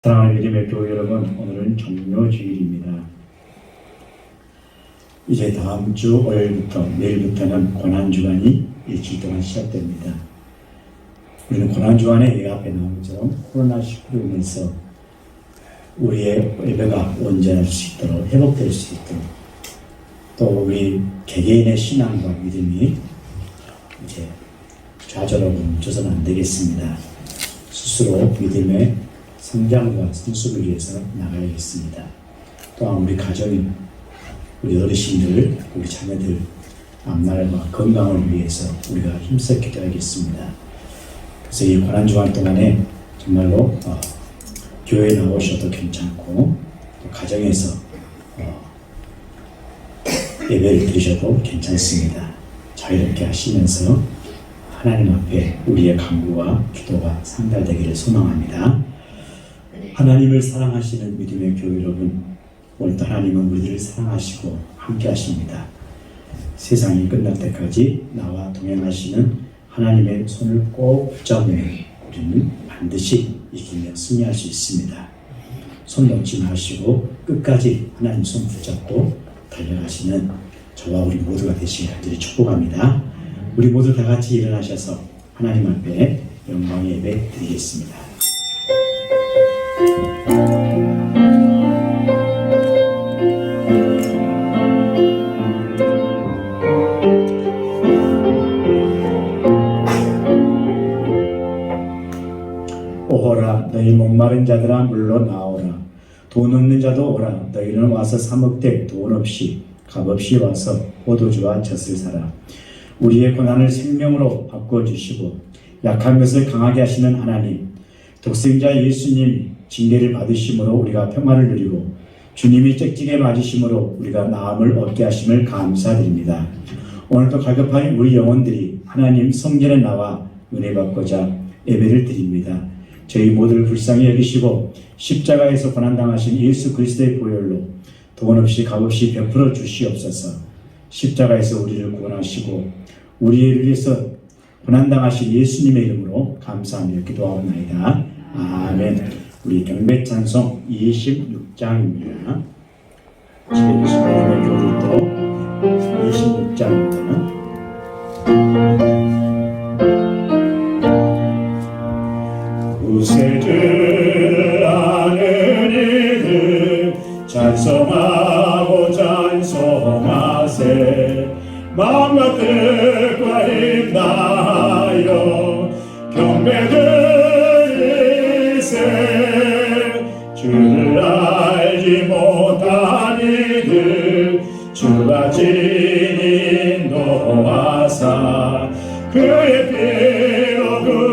사랑하는 믿음의 교회 여러분, 오늘은 종료주일입니다. 이제 다음 주 월요일부터 내일부터는 고난주간이 일주일 동안 시작됩니다. 우리는 고난주간에 이 앞에 나온 것처럼 코로나19로 인해서 우리의 예배가 온전할 수 있도록, 회복될 수 있도록, 또 우리 개개인의 신앙과 믿음이 이제 좌절하고 멈춰서는 안 되겠습니다. 스스로 믿음의 성장과 성숙을 위해서 나가야겠습니다. 또한 우리 가정이, 우리 어르신들, 우리 자녀들 앞날과 건강을 위해서 우리가 힘써 기도하겠습니다. 그래서 이 고난주간 동안에 정말로 교회에 나오셔도 괜찮고 또 가정에서 예배를 드리셔도 괜찮습니다. 자유롭게 하시면서 하나님 앞에 우리의 간구와 기도가 상달되기를 소망합니다. 하나님을 사랑하시는 믿음의 교회 여러분, 오늘도 하나님은 우리들을 사랑하시고 함께 하십니다. 세상이 끝날 때까지 나와 동행하시는 하나님의 손을 꼭 붙잡으면 우리는 반드시 이기며 승리할 수 있습니다. 손 놓지 마시고 끝까지 하나님 손 붙잡고 달려가시는 저와 우리 모두가 되시길 간절히 축복합니다. 우리 모두 다 같이 일어나셔서 하나님 앞에 영광의 예배 드리겠습니다. 오호라, 너희 목마른 자들아 물러 나오라. 돈 없는 자도 오라. 너희는 와서 사 먹되 돈 없이 값없이 와서 포도주와 젖을 사라. 우리의 고난을 생명으로 바꿔주시고 약한 것을 강하게 하시는 하나님, 독생자 예수님 징계를 받으심으로 우리가 평화를 누리고 주님이 짹짹에 맞으심으로 우리가 나음을 얻게 하심을 감사드립니다. 오늘도 갈급한 우리 영혼들이 하나님 성전에 나와 은혜 받고자 예배를 드립니다. 저희 모두를 불쌍히 여기시고 십자가에서 고난당하신 예수 그리스도의 보혈로 돈 없이 값없이 베풀어 주시옵소서. 십자가에서 우리를 구원하시고 우리를 위해서 고난당하신 예수님의 이름으로 감사하며 기도하옵나이다. 아멘. 우리 경배 찬송 26장입니다. 집에 계신 교리도 26장입니다. 구세주라는 이름 찬송하고 찬송하세. 마음과 뜻과 힘다하여 경배드리세. 주를 알지 못한 이들 주가 진 인도하사 그의 피로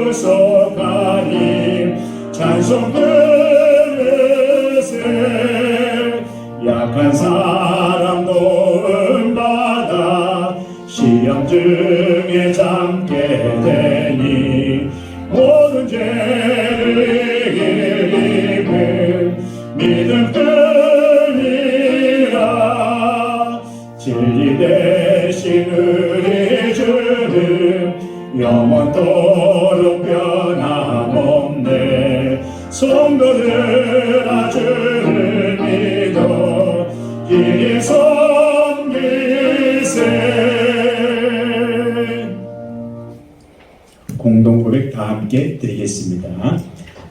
구속하니 찬송 들으세. 약한 사람 도움받아 시험 중에 잠게 되니 모든 죄를 이기는 믿음 뿐이라. 진리 대신 우리 주는 영원토록 변함없네. 성도들아 주를 믿어 길이 섬기세. 공동고백 다 함께 드리겠습니다.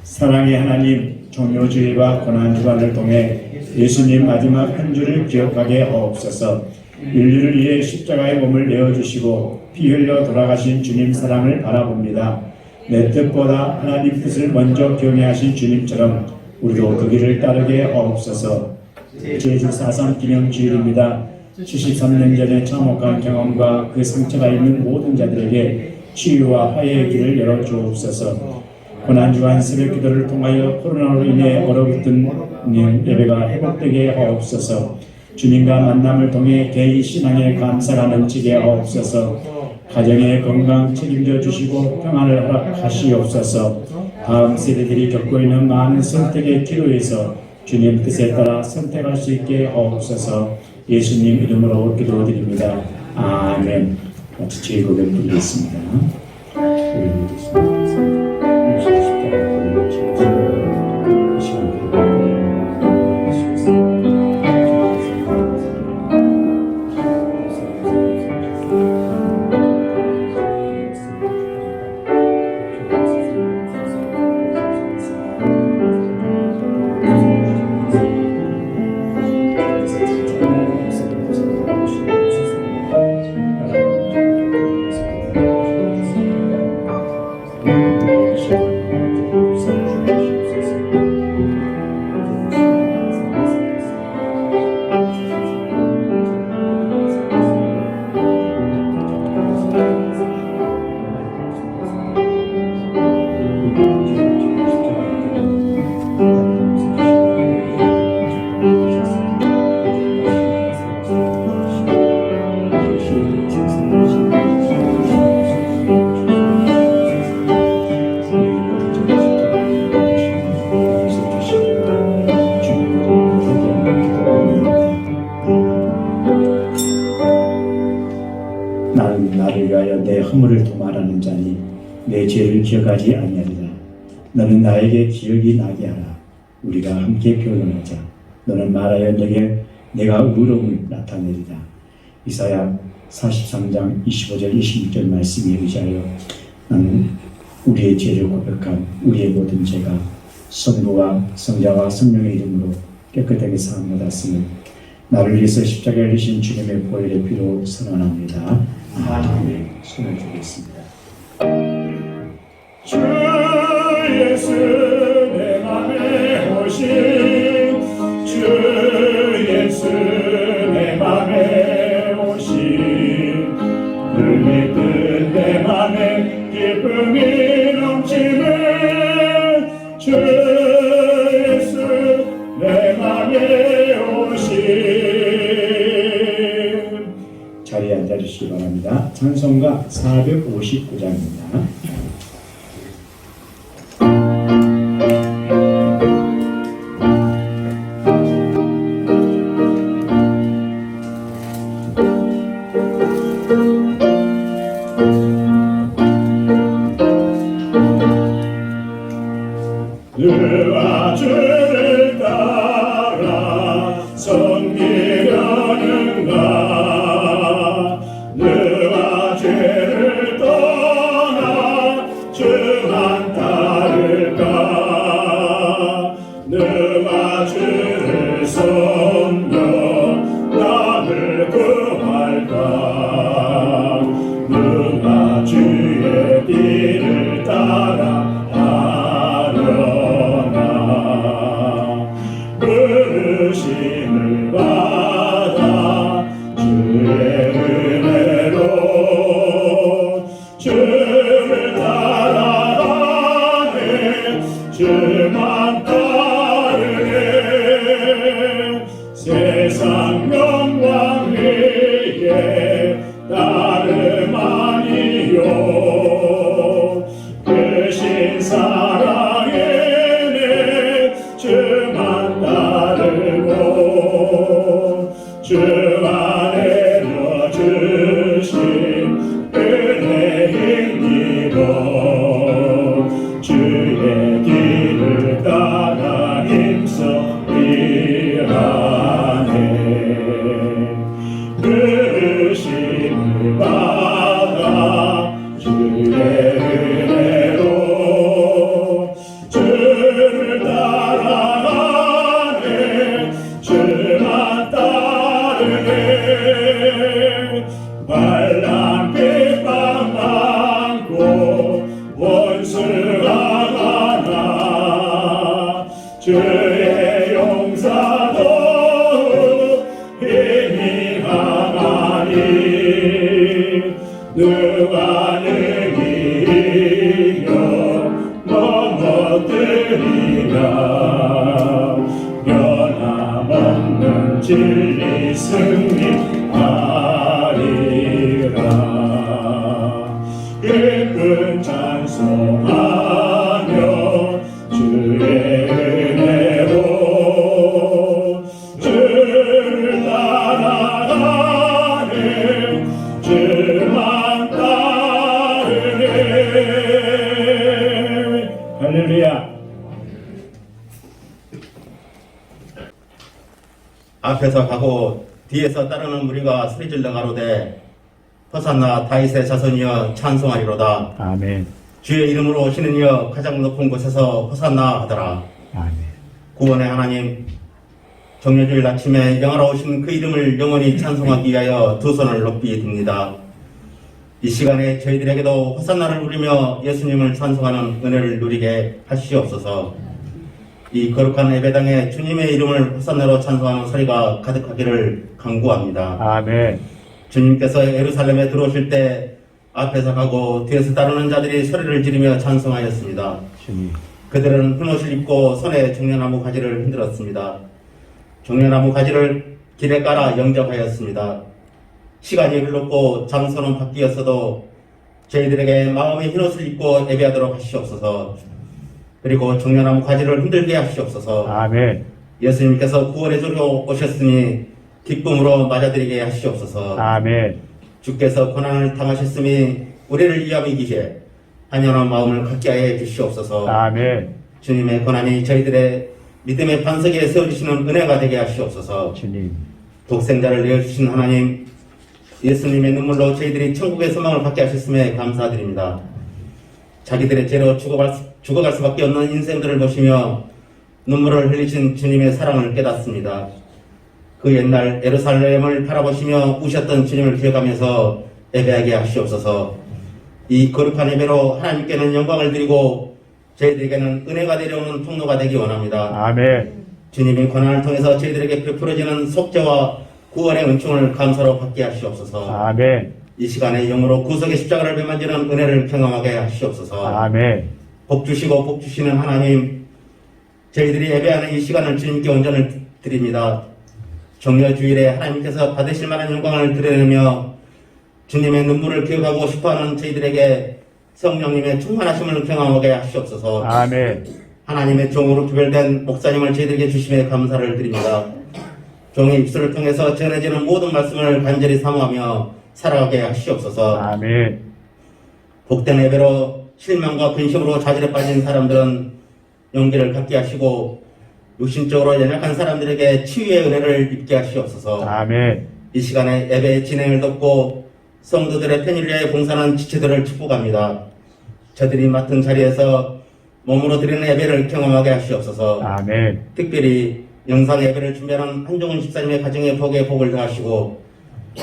사랑의 하나님, 종료주일과 고난주간을 통해 예수님 마지막 한 주를 기억하게 하옵소서. 인류를 위해 십자가의 몸을 내어주시고 피 흘려 돌아가신 주님 사랑을 바라봅니다. 내 뜻보다 하나님 뜻을 먼저 경외하신 주님처럼 우리도 그 길을 따르게 하옵소서. 제주 4.3 기념주일입니다. 73년 전에 참혹한 경험과 그 상처가 있는 모든 자들에게 치유와 화해의 길을 열어주옵소서. 고난주간 새벽기도를 통하여 코로나로 인해 얼어붙은 예배가 회복되게 하옵소서. 주님과 만남을 통해 개인 신앙에 감사가 넘치게 하옵소서. 가정의 건강 책임져 주시고 평안을 허락하시옵소서. 다음 세대들이 겪고 있는 많은 선택의 기로에서 주님 뜻에 따라 선택할 수 있게 하옵소서. 예수님 이름으로 기도드립니다. 아멘. 같이 제 고백 드리겠습니다. 시간 허물을 도말하는 자니 내 죄를 기억하지 아니하리라. 너는 나에게 기억이 나게 하라. 우리가 함께 변론하자. 너는 말하여 내가 의로움을 나타내리라. 이사야 43장 25절 26절 말씀에 의지하여 나는 우리의 죄를 고백한 우리의 모든 죄가 성부와 성자와 성령의 이름으로 깨끗하게 사함받았음을 나를 위해서 십자가에 흘리신 주님의 보혈의 피로 선언합니다. 아멘. 손을 주겠습니다. 주 예수 내 맘에 오신 주 예수 내 맘에 오신 늘 믿는 내 맘에 기쁨이 넘치는 주 예수 내 맘에 오신 자리에 앉아주시기 바랍니다. 찬송가 459장입니다. 그와 주를 따라 섬기려는가 너와 죄를 떠나 주만 따를까 너와 주를 섬겨 남을 구할까 너와 주의 길을 따라 부르심을 받아 주의 은혜로 주를 따라가네 주만 따르네 세상 영광 위에 따름 아니요 크신 사랑에 내 주만 따르고 주 안에 주신 은혜 힘입어 주의 길을 따라 힘써 일하네 부르심을 받아 주의 은혜로 주를 따라가네 주만 따르네 반란 핍박 많고 원수가 많아 주의 용사도 힘이 강하니 누가 능히 이겨 넘어뜨리랴 변함없는 진리 승리하리라 기쁜 찬송하며 주의 은혜로 주를 따라가네 주만 따르네 할렐루야. 앞에서 가고 뒤에서 따르는 무리가 소리질러 가로되 호산나 다윗의 자손이여 찬송하리로다. 아멘. 주의 이름으로 오시는 이여 가장 높은 곳에서 호산나 하더라. 아멘. 구원의 하나님, 정료주일 아침에 영화로우신 그 이름을 영원히 찬송하기 위하여 두 손을 높이 듭니다. 이 시간에 저희들에게도 호산나를 누리며 예수님을 찬송하는 은혜를 누리게 하시옵소서. 이 거룩한 예배당에 주님의 이름을 호산나로 찬송하는 소리가 가득하기를 간구합니다. 아멘. 주님께서 예루살렘에 들어오실 때 앞에서 가고 뒤에서 따르는 자들이 소리를 지르며 찬송하였습니다. 주님. 그들은 흰옷을 입고 손에 종려나무 가지를 흔들었습니다. 종려나무 가지를 길에 깔아 영접하였습니다. 시간이 흘렀고 장소는 바뀌었어도 저희들에게 마음의 흰옷을 입고 예배하도록 하시옵소서. 그리고 종려나무 가지를 흔들게 하시옵소서. 아멘. 예수님께서 구원의 주로 오셨으니 기쁨으로 맞아들이게 하시옵소서. 아멘. 주께서 고난을 당하셨으니 우리를 위하여 이기시에 한연한 마음을 갖게 하여 주시옵소서. 아멘. 주님의 권한이 저희들의 믿음의 반석에 세워주시는 은혜가 되게 하시옵소서. 주님. 독생자를 내어주신 하나님, 예수님의 눈물로 저희들이 천국의 소망을 받게 하셨음에 감사드립니다. 자기들의 죄로 죽어갈 수밖에 없는 인생들을 보시며 눈물을 흘리신 주님의 사랑을 깨닫습니다. 그 옛날 예루살렘을 바라보시며 우셨던 주님을 기억하면서 예배하게 하시옵소서. 이 거룩한 예배로 하나님께는 영광을 드리고 저희들에게는 은혜가 내려오는 통로가 되기 원합니다. 아멘. 주님의 권한을 통해서 저희들에게 베풀어지는 속죄와 구원의 은총을 감사로 받게 하시옵소서. 아멘. 이 시간에 영으로 구속의 십자가를 매만지는 은혜를 경험하게 하시옵소서. 아멘. 복 주시고 복 주시는 하나님, 저희들이 예배하는 이 시간을 주님께 온전을 드립니다. 정려주일에 하나님께서 받으실 만한 영광을 드리려며 주님의 눈물을 기억하고 싶어하는 저희들에게 성령님의 충만하심을 경험하게 하시옵소서. 아멘. 하나님의 종으로 구별된 목사님을 저희들에게 주심에 감사를 드립니다. 종의 입술을 통해서 전해지는 모든 말씀을 간절히 사모하며 살아가게 하시옵소서. 아멘. 복된 예배로 실망과 근심으로 좌절에 빠진 사람들은 용기를 갖게 하시고 육신적으로 연약한 사람들에게 치유의 은혜를 입게 하시옵소서. 아멘. 이 시간에 예배의 진행을 돕고 성도들의 편의를 위해 봉사하는 지체들을 축복합니다. 저들이 맡은 자리에서 몸으로 드리는 예배를 경험하게 하시옵소서. 아멘. 특별히 영상 예배를 준비하는 한종훈 집사님의 가정의 복에 복을 더하시고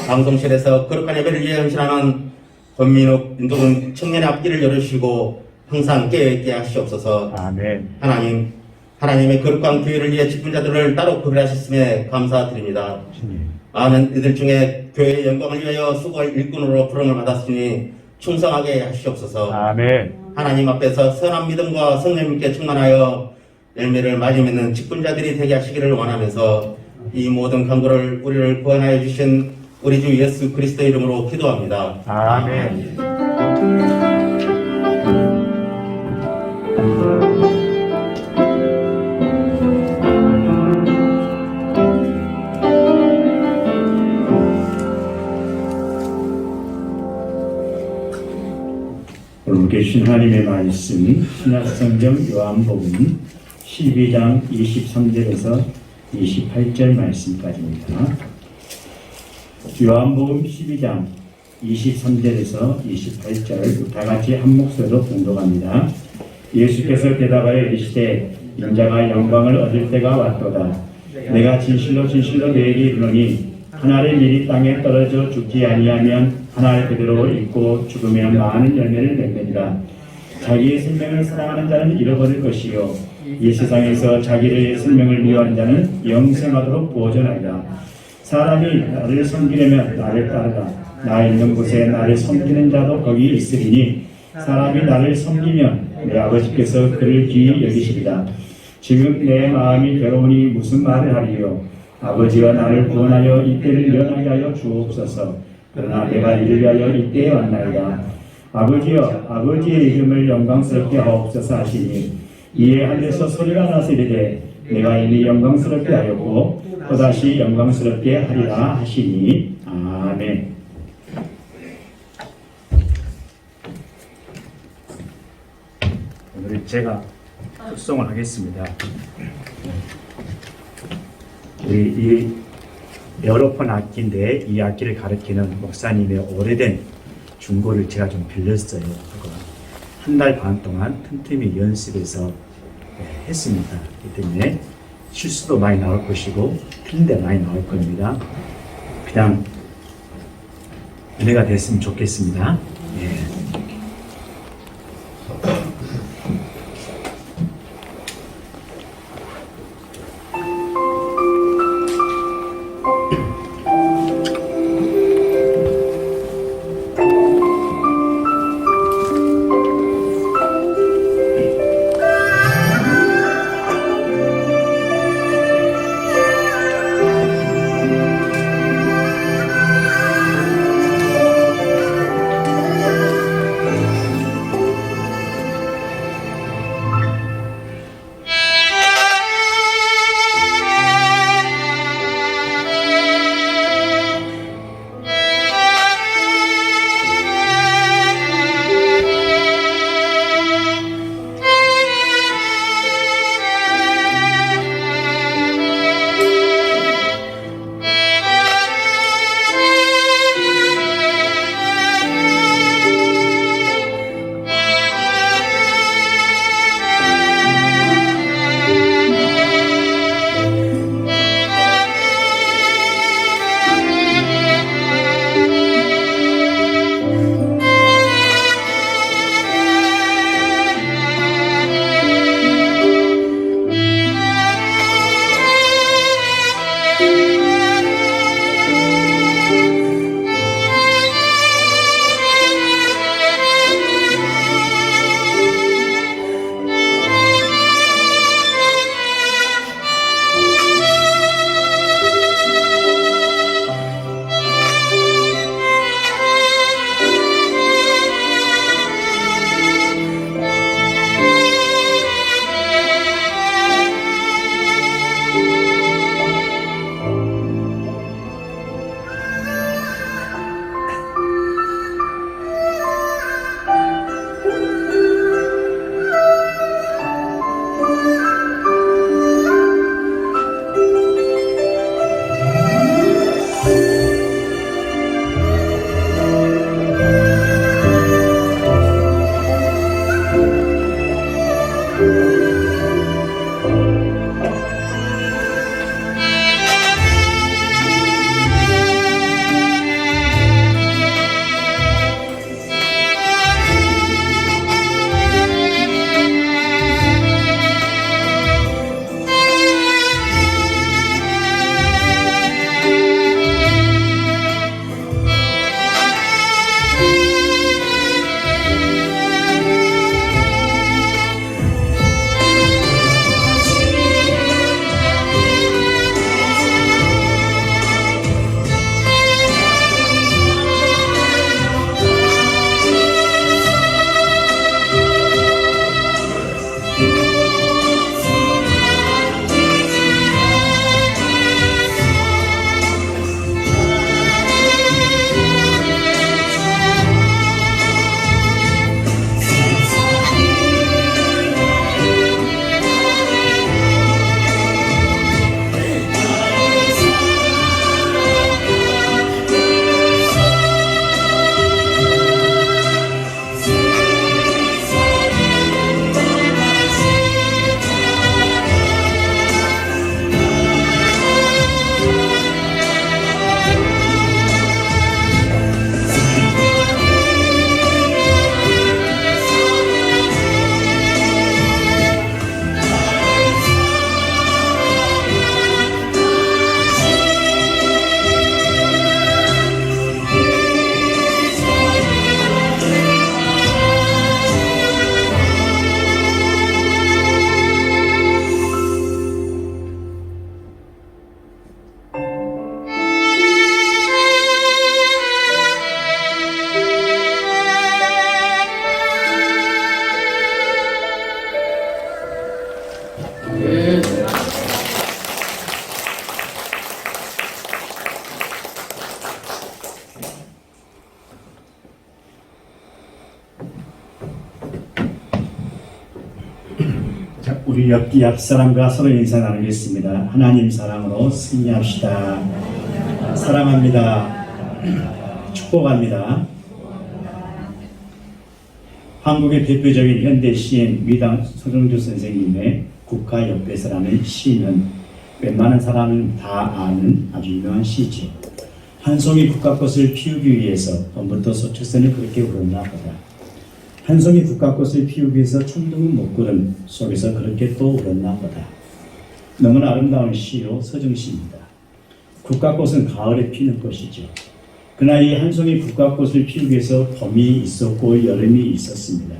방송실에서 거룩한 예배를 위해 헌신하는 권민욱, 윤도근 청년의 앞길을 열으시고 항상 깨어있게 하시옵소서. 아멘. 하나님, 하나님의 거룩한 교회를 위해 직분자들을 따로 구별하셨음에 감사드립니다. 주님. 많은 이들 중에 교회의 영광을 위하여 수고할 일꾼으로 부름을 받았으니 충성하게 하시옵소서. 아멘. 하나님 앞에서 선한 믿음과 성령님께 충만하여 열매를 많이 맺는 직분자들이 되게 하시기를 원하면서 이 모든 간구를 우리를 구원하여 주신 우리 주 예수 그리스도 이름으로 기도합니다. 아멘. 오늘 계신 하나님의 말씀 신약성경 요한복음 12장 23절에서 28절 말씀까지입니다. 요한복음 12장 23절에서 28절 다 같이 한 목소리로 봉독합니다. 예수께서 대답하여 이르시되 인자가 영광을 얻을 때가 왔도다. 내가 진실로 진실로 너희에게 이르노니 한 알의 밀이 땅에 떨어져 죽지 아니하면 한 알 그대로 있고 죽으면 많은 열매를 맺느니라. 자기의 생명을 사랑하는 자는 잃어버릴 것이요 이 세상에서 자기의 생명을 미워하는 자는 영생하도록 보존하리라. 사람이 나를 섬기려면 나를 따르라. 나 있는 곳에 나를 섬기는 자도 거기 있으리니 사람이 나를 섬기면 내 아버지께서 그를 귀히 여기시리라. 지금 내 마음이 괴로우니 무슨 말을 하리요. 아버지가 나를 구원하여 이때를 연하게 하여 주옵소서. 그러나 내가 이를 위하여 이때에 왔나이다. 아버지여, 아버지의 이름을 영광스럽게 하옵소서 하시니 이에 하늘에서 소리가 나서 이르되 내가 이미 영광스럽게 하였고 또다시 영광스럽게 하리라 하시니 아멘. 오늘 제가 흡송을 하겠습니다. 우리 이 여러 번 악기인데 이 악기를 가르치는 목사님의 오래된 중고를 제가 좀 빌렸어요. 한 달 반 동안 틈틈이 연습해서 했습니다. 그렇기 때문에 실수도 많이 나올 것이고 틀린 데 많이 나올 겁니다. 그냥 은혜가 됐으면 좋겠습니다. 예. 옆 사람과 서로 인사 나누겠습니다. 하나님 사랑으로 승리합시다. 사랑합니다. 축복합니다. 한국의 대표적인 현대 시인 위당 서정주 선생님의 국가 옆에서라는 시는 웬만한 사람은 다 아는 아주 유명한 시죠. 한 송이 국화꽃을 피우기 위해서 봄부터 소축선을 그렇게 울었나 보다. 한 송이 국화꽃을 피우기 위해서 천둥은 목구름 속에서 그렇게 또 울었나 보다. 너무나 아름다운 시요 서정시입니다. 국화꽃은 가을에 피는 꽃이죠. 그러나 이 한 송이 국화꽃을 피우기 위해서 봄이 있었고 여름이 있었습니다.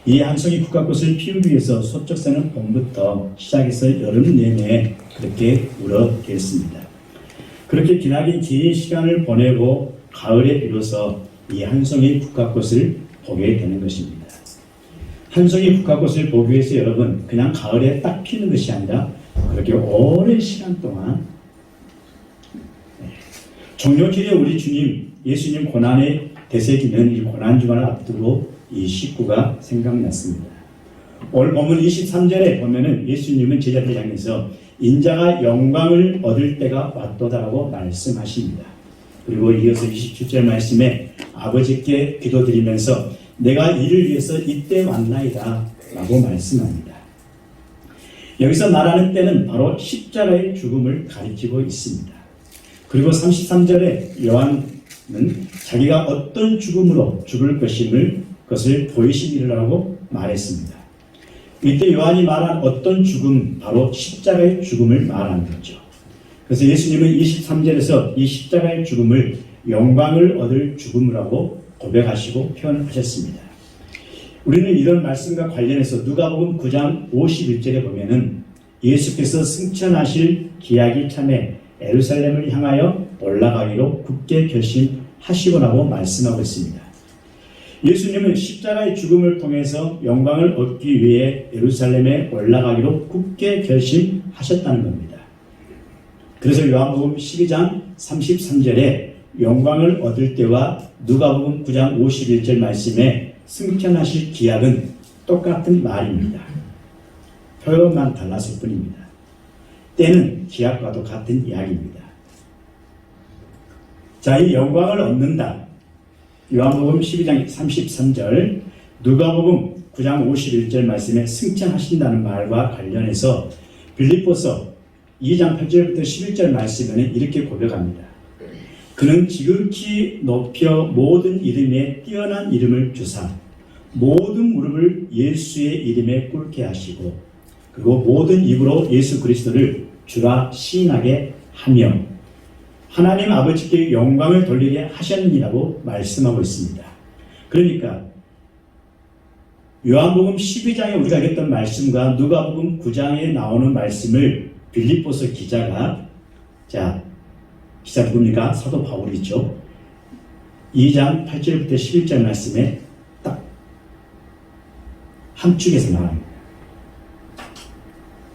이 한 송이 국화꽃을 피우기 위해서 소쩍새는 봄부터 시작해서 여름 내내 그렇게 울어댔습니다. 그렇게 기나긴 긴 시간을 보내고 가을에 비로소 이 한 송이 국화꽃을 보게 되는 것입니다. 한 송이 국화꽃을 보기 위해서 여러분 그냥 가을에 딱 피는 것이 아니라 그렇게 오랜 시간 동안 종료길에 우리 주님 예수님 고난의 되새기는 이 고난주간을 앞두고 이 식구가 생각났습니다. 오늘 본문 23절에 보면은 예수님은 제자들 향해서 인자가 영광을 얻을 때가 왔도다라고 말씀하십니다. 그리고 이어서 27절 말씀에 아버지께 기도드리면서 내가 이를 위해서 이때 왔나이다 라고 말씀합니다. 여기서 말하는 때는 바로 십자가의 죽음을 가리키고 있습니다. 그리고 33절에 요한은 자기가 어떤 죽음으로 죽을 것을 보이시기라고 말했습니다. 이때 요한이 말한 어떤 죽음, 바로 십자가의 죽음을 말하는 거죠. 그래서 예수님은 23절에서 이 십자가의 죽음을 영광을 얻을 죽음이라고 고백하시고 표현하셨습니다. 우리는 이런 말씀과 관련해서 누가복음 9장 51절에 보면은 예수께서 승천하실 기약이 참에 예루살렘을 향하여 올라가기로 굳게 결심하시고라고 말씀하고 있습니다. 예수님은 십자가의 죽음을 통해서 영광을 얻기 위해 예루살렘에 올라가기로 굳게 결심하셨다는 겁니다. 그래서 요한복음 12장 33절에 영광을 얻을 때와 누가복음 9장 51절 말씀에 승천하실 기약은 똑같은 말입니다. 표현만 달랐을 뿐입니다. 때는 기약과도 같은 이야기입니다. 자, 이 영광을 얻는다. 요한복음 12장 33절, 누가복음 9장 51절 말씀에 승천하신다는 말과 관련해서 빌립보서 2장 8절부터 11절 말씀에는 이렇게 고백합니다. 그는 지극히 높여 모든 이름에 뛰어난 이름을 주사 모든 무릎을 예수의 이름에 꿇게 하시고 그리고 모든 입으로 예수 그리스도를 주라 시인하게 하며 하나님 아버지께 영광을 돌리게 하셨느니라고 말씀하고 있습니다. 그러니까 요한복음 12장에 우리가 읽었던 말씀과 누가복음 9장에 나오는 말씀을 빌립보서 기자가 기자 누굽니까? 사도 바울이죠. 2장 8절부터 11절 말씀에 딱 함축해서 말합니다.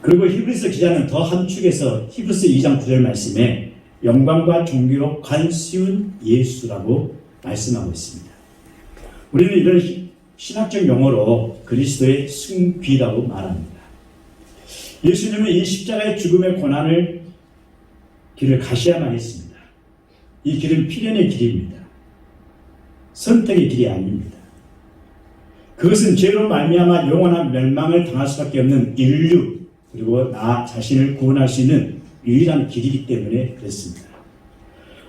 그리고 히브리서 기자는 더 함축해서 히브리서 2장 9절 말씀에 영광과 존귀로 관시운 예수라고 말씀하고 있습니다. 우리는 이런 신학적 용어로 그리스도의 승귀라고 말합니다. 예수님은 이 십자가의 죽음의 고난을 길을 가셔야만 했습니다. 이 길은 필연의 길입니다. 선택의 길이 아닙니다. 그것은 죄로 말미암아 영원한 멸망을 당할 수밖에 없는 인류 그리고 나 자신을 구원할 수 있는 유일한 길이기 때문에 그렇습니다.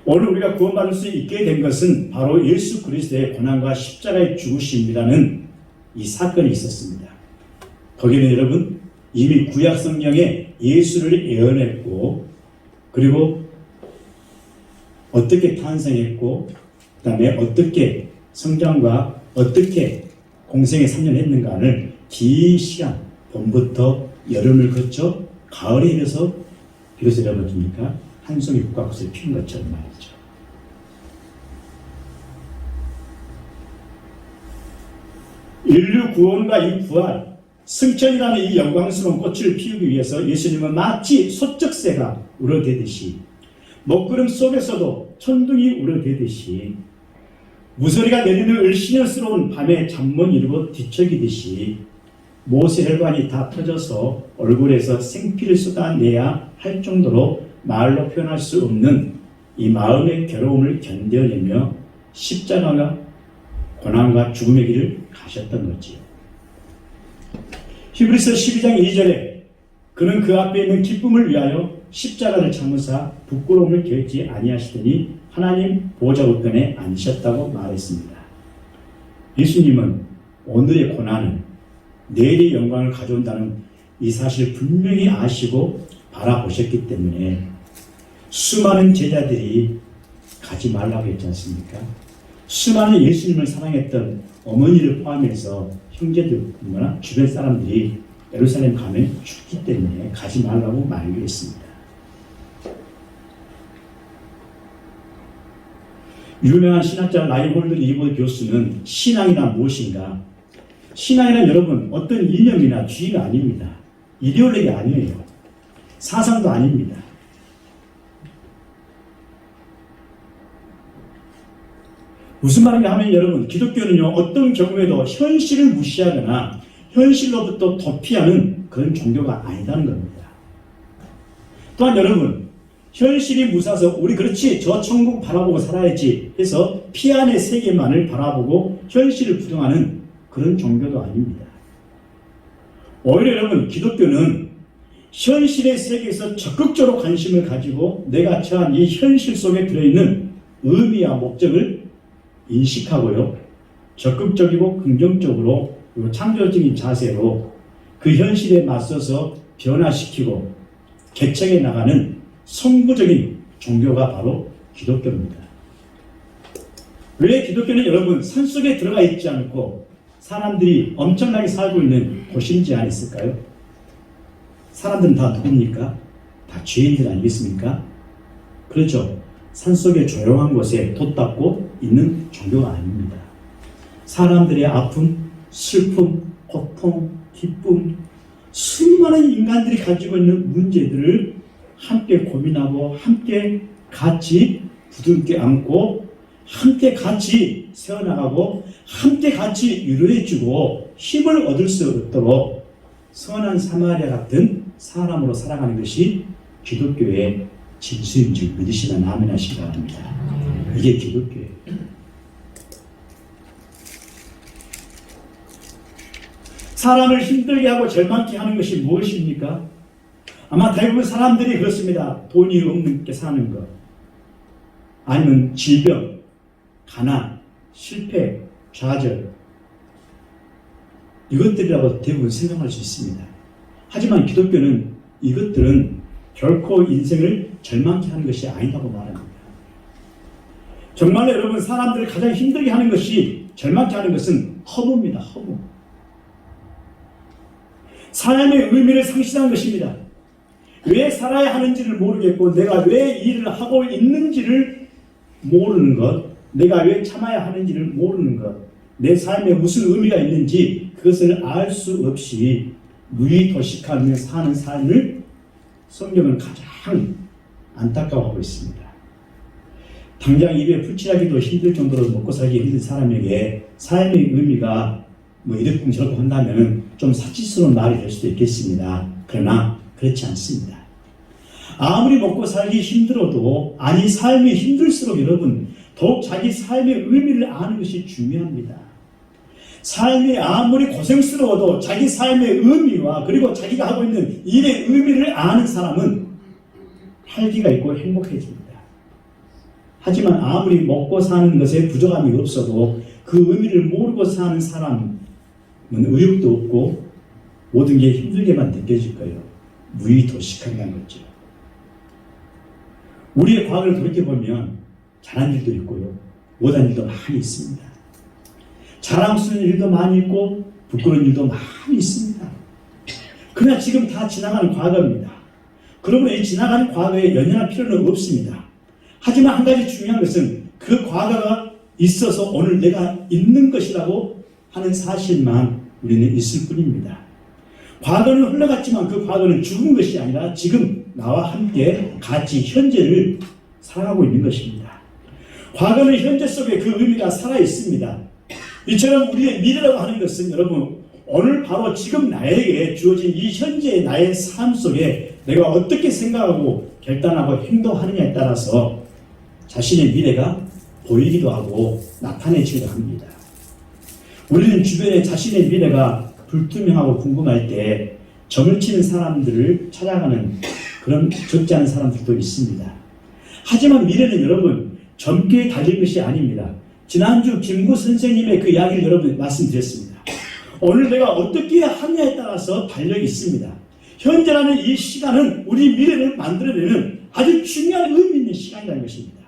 오늘 우리가 구원받을 수 있게 된 것은 바로 예수 그리스도의 고난과 십자가의 죽으심이라는 이 사건이 있었습니다. 거기는 여러분 이미 구약 성경에 예수를 예언했고 그리고 어떻게 탄생했고 그 다음에 어떻게 성장과 어떻게 공생에 3년 했는가를 긴 시간 봄부터 여름을 거쳐 가을에 이르서 비로소 여러분입니까? 한 송이 국화꽃을 피운 것처럼 말이죠. 인류 구원과 이 부활, 승천이라는 이 영광스러운 꽃을 피우기 위해서 예수님은 마치 소쩍새가 울어대듯이 먹구름 속에서도 천둥이 울어대듯이 무소리가 내리는 을씨년스러운 밤에 잠못 이루고 뒤척이듯이 모세 혈관이 다 터져서 얼굴에서 생피를 쏟아내야 할 정도로 말로 표현할 수 없는 이 마음의 괴로움을 견뎌내며 십자가가 고난과 죽음의 길을 가셨던 거지요. 히브리서 12장 2절에 그는 그 앞에 있는 기쁨을 위하여 십자가를 참으사 부끄러움을 겪지 아니하시더니 하나님 보좌 우편에 앉으셨다고 말했습니다. 예수님은 오늘의 고난은 내일의 영광을 가져온다는 이 사실을 분명히 아시고 바라보셨기 때문에 수많은 제자들이 가지 말라고 했지 않습니까? 수많은 예수님을 사랑했던 어머니를 포함해서 형제들뿐만 주변 사람들이 예루살렘 가면 죽기 때문에 가지 말라고 만류했습니다. 유명한 신학자 라이홀드 리버 교수는 신앙이란 무엇인가? 신앙이란 여러분 어떤 이념이나 주의가 아닙니다. 이데올로기 아니에요. 사상도 아닙니다. 무슨 말인가 하면 여러분 기독교는요 어떤 경우에도 현실을 무시하거나 현실로부터 도피하는 그런 종교가 아니다는 겁니다. 또한 여러분 현실이 무사해서 우리 그렇지 저 천국 바라보고 살아야지 해서 피 안의 세계만을 바라보고 현실을 부정하는 그런 종교도 아닙니다. 오히려 여러분 기독교는 현실의 세계에서 적극적으로 관심을 가지고 내가 처한 이 현실 속에 들어있는 의미와 목적을 인식하고요. 적극적이고 긍정적으로 그리고 창조적인 자세로 그 현실에 맞서서 변화시키고 개척해 나가는 선구적인 종교가 바로 기독교입니다. 왜 기독교는 여러분 산속에 들어가 있지 않고 사람들이 엄청나게 살고 있는 곳인지 아셨을까요? 사람들은 다 누굽니까? 다 죄인들 아니겠습니까? 그렇죠. 산속의 조용한 곳에 돛닦고 있는 종교가 아닙니다. 사람들의 아픔, 슬픔, 고통, 기쁨, 수많은 인간들이 가지고 있는 문제들을 함께 고민하고 함께 같이 부둥켜 안고 함께 같이 세워나가고 함께 같이 위로해주고 힘을 얻을 수 있도록 선한 사마리아 같은 사람으로 살아가는 것이 기독교의 진수인 줄 믿으시면 아멘 하시기 바랍니다. 이게 기독교예요. 사람을 힘들게 하고 절망케 하는 것이 무엇입니까? 아마 대부분 사람들이 그렇습니다. 돈이 없는 게 사는 것, 아니면 질병, 가난, 실패, 좌절, 이것들이라고 대부분 생각할 수 있습니다. 하지만 기독교는 이것들은 결코 인생을 절망케 하는 것이 아니라고 말합니다. 정말로 여러분 사람들을 가장 힘들게 하는 것이 절망케 하는 것은 허무입니다. 허무. 삶의 의미를 상실한 것입니다. 왜 살아야 하는지를 모르겠고 내가 왜 일을 하고 있는지를 모르는 것, 내가 왜 참아야 하는지를 모르는 것, 내 삶에 무슨 의미가 있는지 그것을 알 수 없이 무의도식하며 사는 삶을 성경은 가장 안타까워하고 있습니다. 당장 입에 풀칠하기도 힘들 정도로 먹고 살기 힘든 사람에게 삶의 의미가 뭐 이렇고 저렇고 한다면 좀 사치스러운 말이 될 수도 있겠습니다. 그러나 그렇지 않습니다. 아무리 먹고 살기 힘들어도 아니 삶이 힘들수록 여러분 더욱 자기 삶의 의미를 아는 것이 중요합니다. 삶이 아무리 고생스러워도 자기 삶의 의미와 그리고 자기가 하고 있는 일의 의미를 아는 사람은 활기가 있고 행복해집니다. 하지만 아무리 먹고 사는 것에 부족함이 없어도 그 의미를 모르고 사는 사람은 의욕도 없고 모든 게 힘들게만 느껴질 거예요. 무의도식한 거죠. 우리의 과거를 돌이켜보면 잘한 일도 있고요. 못한 일도 많이 있습니다. 자랑스러운 일도 많이 있고 부끄러운 일도 많이 있습니다. 그냥 지금 다 지나가는 과거입니다. 그러므로 이 지나가는 과거에 연연할 필요는 없습니다. 하지만 한 가지 중요한 것은 그 과거가 있어서 오늘 내가 있는 것이라고 하는 사실만 우리는 있을 뿐입니다. 과거는 흘러갔지만 그 과거는 죽은 것이 아니라 지금 나와 함께 같이 현재를 살아가고 있는 것입니다. 과거는 현재 속에 그 의미가 살아있습니다. 이처럼 우리의 미래라고 하는 것은 여러분 오늘 바로 지금 나에게 주어진 이 현재의 나의 삶 속에 내가 어떻게 생각하고 결단하고 행동하느냐에 따라서 자신의 미래가 보이기도 하고 나타내지기도 합니다. 우리는 주변에 자신의 미래가 불투명하고 궁금할 때 점을 치는 사람들을 찾아가는 그런 적지 않은 사람들도 있습니다. 하지만 미래는 여러분 젊게 달릴 것이 아닙니다. 지난주 김구 선생님의 그 이야기를 여러분 말씀드렸습니다. 오늘 내가 어떻게 하느냐에 따라서 달려 있습니다. 현재라는 이 시간은 우리 미래를 만들어내는 아주 중요한 의미 있는 시간이라는 것입니다.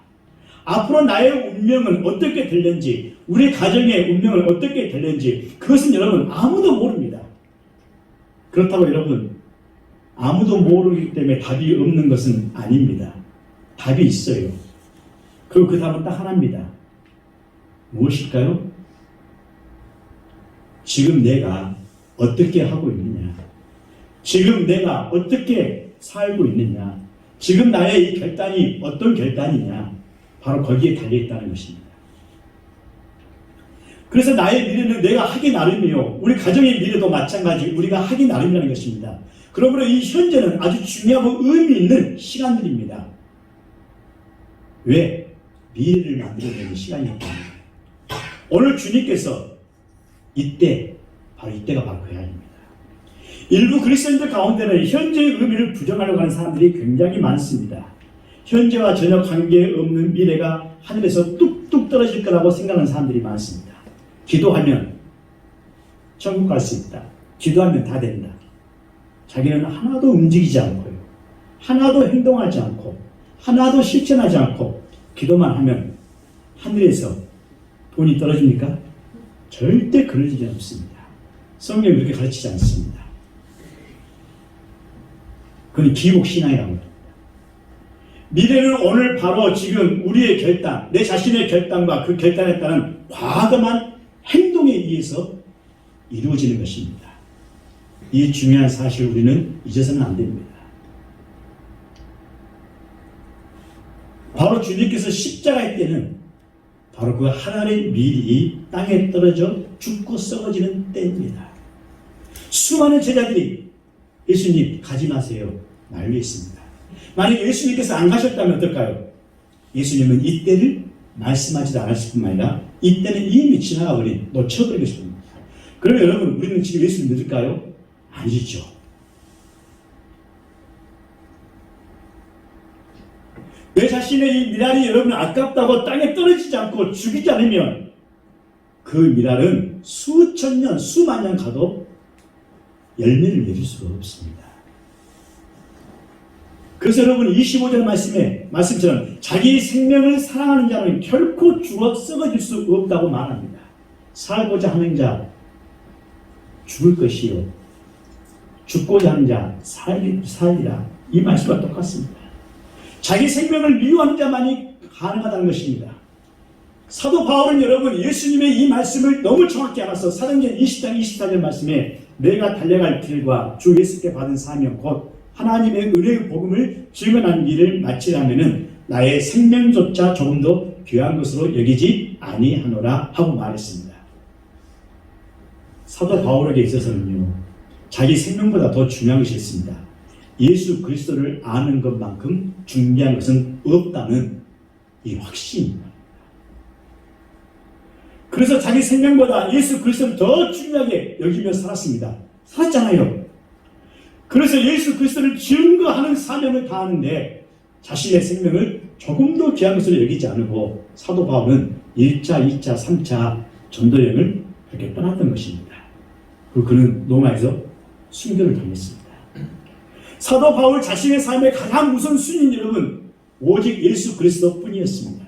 앞으로 나의 운명은 어떻게 될는지, 우리 가정의 운명은 어떻게 될는지 그것은 여러분 아무도 모릅니다. 그렇다고 여러분 아무도 모르기 때문에 답이 없는 것은 아닙니다. 답이 있어요. 그리고 그 답은 딱 하나입니다. 무엇일까요? 지금 내가 어떻게 하고 있느냐, 지금 내가 어떻게 살고 있느냐, 지금 나의 이 결단이 어떤 결단이냐, 바로 거기에 달려있다는 것입니다. 그래서 나의 미래는 내가 하기 나름이요, 우리 가정의 미래도 마찬가지 우리가 하기 나름이라는 것입니다. 그러므로 이 현재는 아주 중요하고 의미 있는 시간들입니다. 왜? 미래를 만들어내는 시간이기 때문에. 오늘 주님께서 이때가 바로 그 아입니다. 일부 그리스도인들 가운데는 현재의 의미를 부정하려고 하는 사람들이 굉장히 많습니다. 현재와 전혀 관계없는 미래가 하늘에서 뚝뚝 떨어질 거라고 생각하는 사람들이 많습니다. 기도하면 천국 갈 수 있다. 기도하면 다 된다. 자기는 하나도 움직이지 않고요, 하나도 행동하지 않고, 하나도 실천하지 않고 기도만 하면 하늘에서 돈이 떨어집니까? 절대 그럴 일이 없습니다. 성경이 그렇게 가르치지 않습니다. 그건 기복신앙이라고 합니다. 미래는 오늘 바로 지금 우리의 결단, 내 자신의 결단과 그 결단에 따른 과감한 행동에 의해서 이루어지는 것입니다. 이 중요한 사실을 우리는 잊어서는 안 됩니다. 바로 주님께서 십자가의 때는 바로 그 하나님의 밀이 땅에 떨어져 죽고 썩어지는 때입니다. 수많은 제자들이 예수님 가지 마세요 난리했습니다. 만약 예수님께서 안 가셨다면 어떨까요? 예수님은 이때를 말씀하지도 않았을 뿐만 아니라 이때는 이미 지나가 버린, 놓쳐버린 것입니다. 그러면 여러분 우리는 지금 예수님 믿을까요? 아니죠. 내 자신의 이 미랄이 여러분 아깝다고 땅에 떨어지지 않고 죽이지 않으면 그 미랄은 수천 년, 수만 년 가도 열매를 맺을 수가 없습니다. 그래서 여러분 25절 말씀처럼 자기 생명을 사랑하는 자는 결코 죽어 썩어질 수 없다고 말합니다. 살고자 하는 자 죽을 것이요, 죽고자 하는 자 살리라. 이 말씀과 똑같습니다. 자기 생명을 미워하는 자만이 가능하다는 것입니다. 사도 바울은 여러분 예수님의 이 말씀을 너무 정확히 알아서 사도행전 20장 24절 말씀에 내가 달려갈 길과 주 예수께 받은 사명 곧 하나님의 은혜의 복음을 증언하는 일을 마치려면은 나의 생명조차 조금도 귀한 것으로 여기지 아니하노라 하고 말했습니다. 사도 바울에게 있어서는요, 자기 생명보다 더 중요한 것이 있습니다. 예수 그리스도를 아는 것만큼 중요한 것은 없다는 이 확신입니다. 그래서 자기 생명보다 예수 그리스도를 더 중요하게 여기며 살았습니다. 살았잖아요. 그래서 예수 그리스도를 증거하는 사명을 다하는데 자신의 생명을 조금도 귀한 것으로 여기지 않고 사도 바울은 1차, 2차, 3차 전도여행을 그렇게 떠났던 것입니다. 그리고 그는 로마에서 순교를 당했습니다. 사도 바울 자신의 삶의 가장 우선순위는 여러분 오직 예수 그리스도 뿐이었습니다.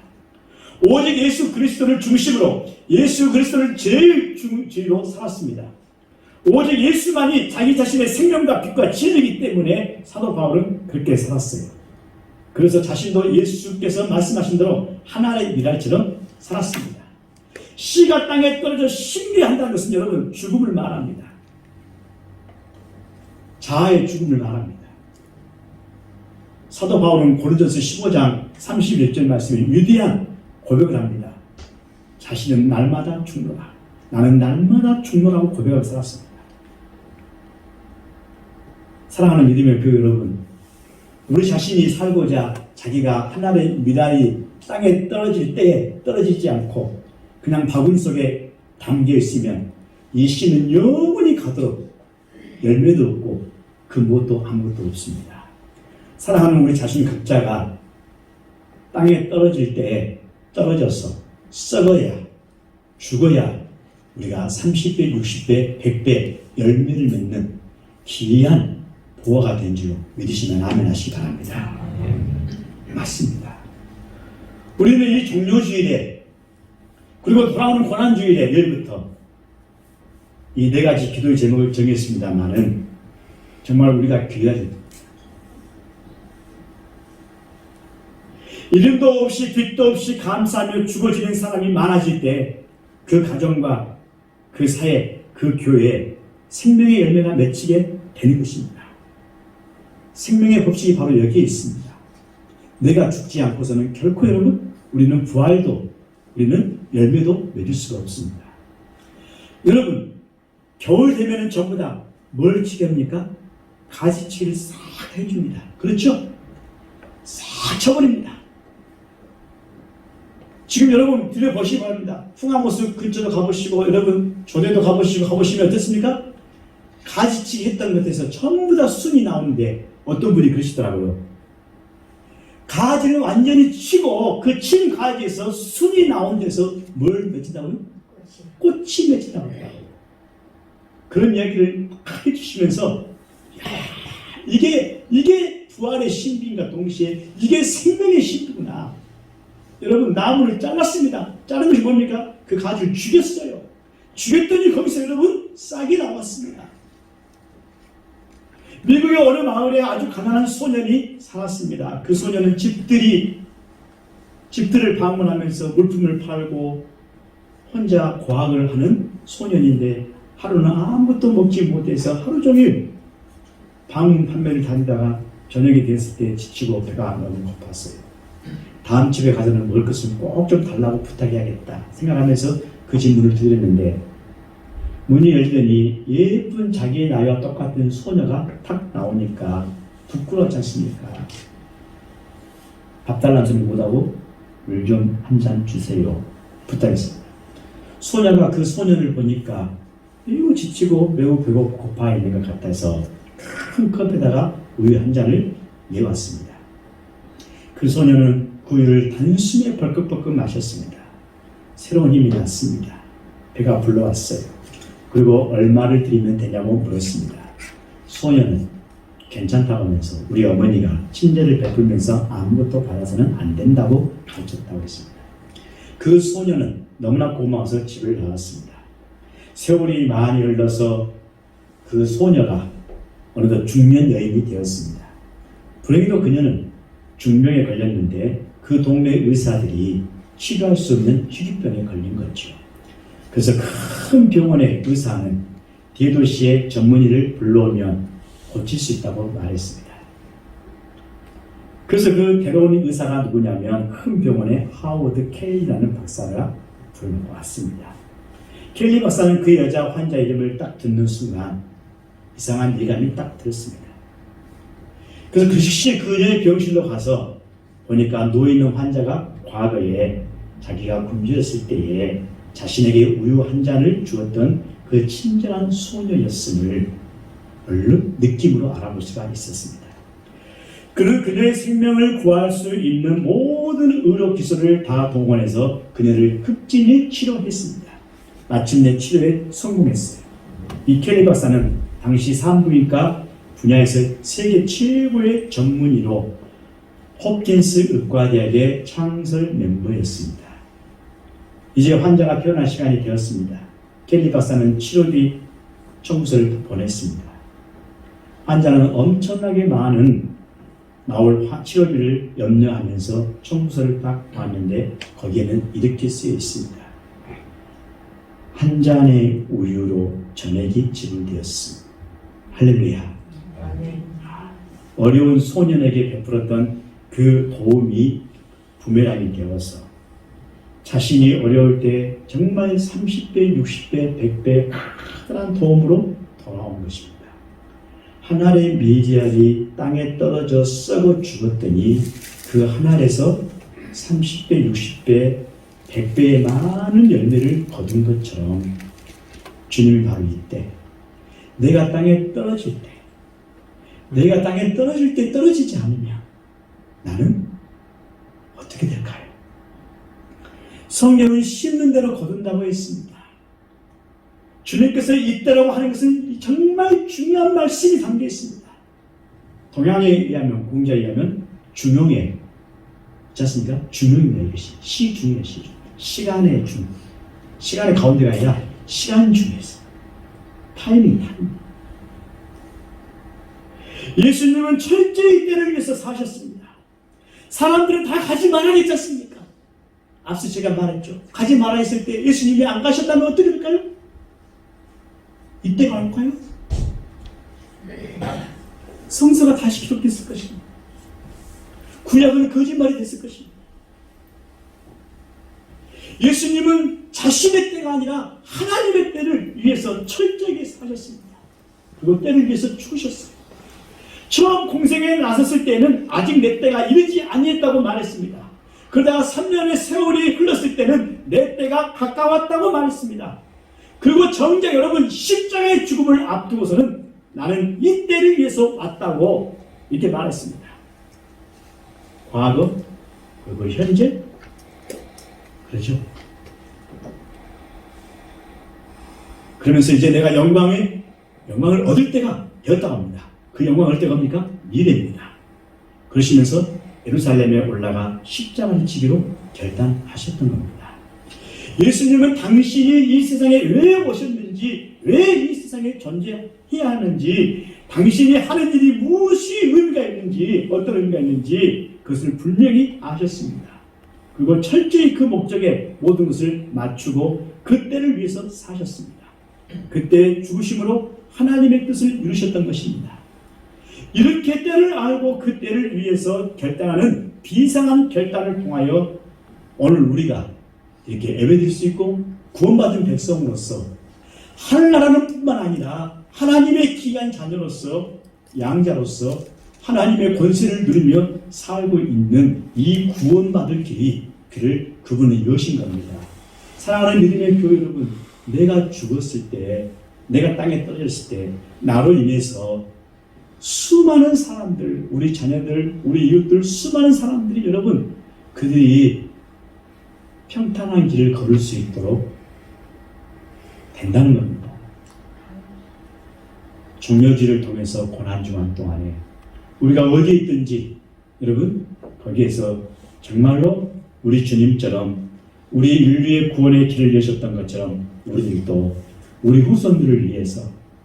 오직 예수 그리스도를 중심으로 예수 그리스도를 제일 주로 살았습니다. 오직 예수만이 자기 자신의 생명과 빛과 진리이기 때문에 사도 바울은 그렇게 살았어요. 그래서 자신도 예수께서 말씀하신 대로 하나의 미랄처럼 살았습니다. 씨가 땅에 떨어져 신비한다는 것은 여러분 죽음을 말합니다. 자아의 죽음을 말합니다. 사도 바울은 고린도전서 15장 31절 말씀에 위대한 고백을 합니다. 자신은 날마다 죽노라. 나는 날마다 죽노라고 고백하고 살았습니다. 사랑하는 믿음의 교회 여러분, 우리 자신이 살고자 자기가 하나님의 미랄이 땅에 떨어질 때에 떨어지지 않고 그냥 바구니 속에 담겨 있으면 이 씨는 영원히 가도록 열매도 없고 그 무엇도 아무것도 없습니다. 사랑하는 우리 자신 각자가 땅에 떨어질 때에 떨어져서 썩어야, 죽어야 우리가 30배, 60배, 100배 열매를 맺는 귀한 보화가 된 줄 믿으시면 아멘 하시기 바랍니다. 맞습니다. 우리는 이 종료주일에 그리고 돌아오는 고난주일에 내일부터 이 네 가지 기도의 제목을 정했습니다만은 정말 우리가 기도해야 됩니다. 이름도 없이 빛도 없이 감사하며 죽어지는 사람이 많아질 때 그 가정과 그 사회, 그 교회에 생명의 열매가 맺히게 되는 것입니다. 생명의 법칙이 바로 여기에 있습니다. 내가 죽지 않고서는 결코 여러분 우리는 부활도 우리는 열매도 맺을 수가 없습니다. 여러분 겨울 되면은 전부 다 뭘 치게 합니까? 가지치기를 싹 해줍니다. 그렇죠? 싹 쳐버립니다. 지금 여러분 들여보시기 바랍니다. 풍암호수 근처도 가보시고 여러분 조대도 가보시면 어떻습니까? 가지치기 했던 것에서 전부 다 순이 나오는데 어떤 분이 그러시더라고요. 가지를 완전히 치고 그 친 가지에서 순이 나온 데서 뭘 맺힌다고요? 꽃이 맺힌다고 해요. 그런 이야기를 해주시면서 이게 부활의 신비인가 동시에 이게 생명의 신비구나. 여러분 나무를 잘랐습니다. 자른 것이 뭡니까? 그 가지를 죽였어요. 죽였더니 거기서 여러분 싹이 나왔습니다. 미국의 어느 마을에 아주 가난한 소년이 살았습니다. 그 소년은 집들을 방문하면서 물품을 팔고 혼자 고학을 하는 소년인데 하루는 아무것도 먹지 못해서 하루 종일 방문 판매를 다니다가 저녁이 됐을 때 지치고 배가 너무 고팠어요. 다음 집에 가서는 먹을 것을 꼭 좀 달라고 부탁해야겠다 생각하면서 그 집 문을 두드렸는데 문이 열더니 예쁜 자기의 나이와 똑같은 소녀가 탁 나오니까 부끄러웠지 않습니까? 밥 달라는 소리 못하고 물 좀 한 잔 주세요 부탁했습니다. 소녀가 그 소년을 보니까 매우 지치고 매우 배고프고 고파 있는 것 같아서 큰 컵에다가 우유 한 잔을 내왔습니다. 그 소녀는 그 우유를 단숨에 벌컥벌컥 마셨습니다. 새로운 힘이 났습니다. 배가 불러왔어요. 그리고 얼마를 드리면 되냐고 물었습니다. 소녀는 괜찮다고 하면서 우리 어머니가 친절을 베풀면서 아무것도 받아서는 안 된다고 가르쳤다고 했습니다. 그 소녀는 너무나 고마워서 집을 나왔습니다. 세월이 많이 흘러서 그 소녀가 어느덧 중년 여인이 되었습니다. 불행히도 그녀는 중병에 걸렸는데 그 동네 의사들이 치료할 수 없는 희귀병에 걸린 거죠. 그래서 큰 병원의 의사는 대도시의 전문의를 불러오면 고칠 수 있다고 말했습니다. 그래서 그 데려온 의사가 누구냐면 큰 병원의 하워드 켈리라는 박사가 불러왔습니다. 켈리 박사는 그 여자 환자 이름을 딱 듣는 순간 이상한 예감이 딱 들었습니다. 그래서 그 즉시 그녀의 병실로 가서 보니까 누워있는 환자가 과거에 자기가 굶주렸을 때에 자신에게 우유 한 잔을 주었던 그 친절한 소녀였음을 얼른 느낌으로 알아볼 수가 있었습니다. 그는 그녀의 생명을 구할 수 있는 모든 의료 기술을 다 동원해서 그녀를 극진히 치료했습니다. 마침내 치료에 성공했어요. 이 켈리 박사는 당시 산부인과 분야에서 세계 최고의 전문의로 홉킨스 의과대학의 창설 멤버였습니다. 이제 환자가 태어날 시간이 되었습니다. 켈리 박사는 치료 뒤 청구서를 보냈습니다. 환자는 엄청나게 많은 나올 치료비를 염려하면서 청구서를 딱 봤는데 거기에는 이렇게 쓰여 있습니다. 한 잔의 우유로 전액이 지불되었습니다. 할렐루야. 어려운 소년에게 베풀었던 그 도움이 부메랑이 되어서 자신이 어려울 때 정말 30배, 60배, 100배 커다란 도움으로 돌아온 것입니다. 한 알의 미리알이 땅에 떨어져 썩어 죽었더니 그 한 알에서 30배, 60배, 100배의 많은 열매를 거둔 것처럼 주님이 바로 이때 내가 땅에 떨어질 때, 내가 땅에 떨어질 때 떨어지지 않으면 나는 어떻게 될까요? 성경은 심는 대로 거둔다고 했습니다. 주님께서 이때라고 하는 것은 정말 중요한 말씀이 담겨 있습니다. 동양에 의하면, 공자에 의하면 중용에, 그렇지 않습니까? 중용입니다. 이것이 시중이에요. 시중. 시간의 중. 시간의 가운데가 아니라 시간 중에서. 타이밍. 예수님은 철저히 때를 위해서 사셨습니다. 사람들은 다 가지 말아야겠지 않습니까? 앞서 제가 말했죠. 가지 말아 했을 때 예수님이 안 가셨다면 어떻게 될까요? 이때가 올까요? 성서가 다시 기록됐을 것입니다. 구약은 거짓말이 됐을 것입니다. 예수님은 자신의 때가 아니라 하나님의 때를 위해서 철저하게 사셨습니다. 그리고 때를 위해서 죽으셨어요. 처음 공생에 나섰을 때는 아직 내 때가 이르지 아니했다고 말했습니다. 그러다가 3년의 세월이 흘렀을 때는 내 때가 가까웠다고 말했습니다. 그리고 정작 여러분 십자가의 죽음을 앞두고서는 나는 이 때를 위해서 왔다고 이렇게 말했습니다. 과거, 그리고 현재, 그렇죠? 그러면서 이제 내가 영광을 얻을 때가 되었다고 합니다. 그 영광을 얻을 때가 뭡니까? 미래입니다. 그러시면서 예루살렘에 올라가 십자가를 지기로 결단하셨던 겁니다. 예수님은 당신이 이 세상에 왜 오셨는지, 왜 이 세상에 존재해야 하는지, 당신이 하는 일이 무엇이 의미가 있는지, 어떤 의미가 있는지 그것을 분명히 아셨습니다. 그리고 철저히 그 목적에 모든 것을 맞추고 그 때를 위해서 사셨습니다. 그때 죽으심으로 하나님의 뜻을 이루셨던 것입니다. 이렇게 때를 알고 그 때를 위해서 결단하는 비상한 결단을 통하여 오늘 우리가 이렇게 예배드릴 수 있고 구원받은 백성으로서 하늘나라는 뿐만 아니라 하나님의 귀한 자녀로서 양자로서 하나님의 권세를 누리며 살고 있는 이 구원받을 길이 그분은 여신 겁니다. 사랑하는 믿음의 교회 여러분, 내가 죽었을 때, 내가 땅에 떨어졌을 때 나로 인해서 수많은 사람들, 우리 자녀들, 우리 이웃들, 수많은 사람들이 여러분 그들이 평탄한 길을 걸을 수 있도록 된다는 겁니다. 종려지를 통해서 고난주간 동안에 우리가 어디에 있든지 여러분 거기에서 정말로 우리 주님처럼 우리 인류의 구원의 길을 여셨던 것처럼 우리들도 우리 후손들을 위해서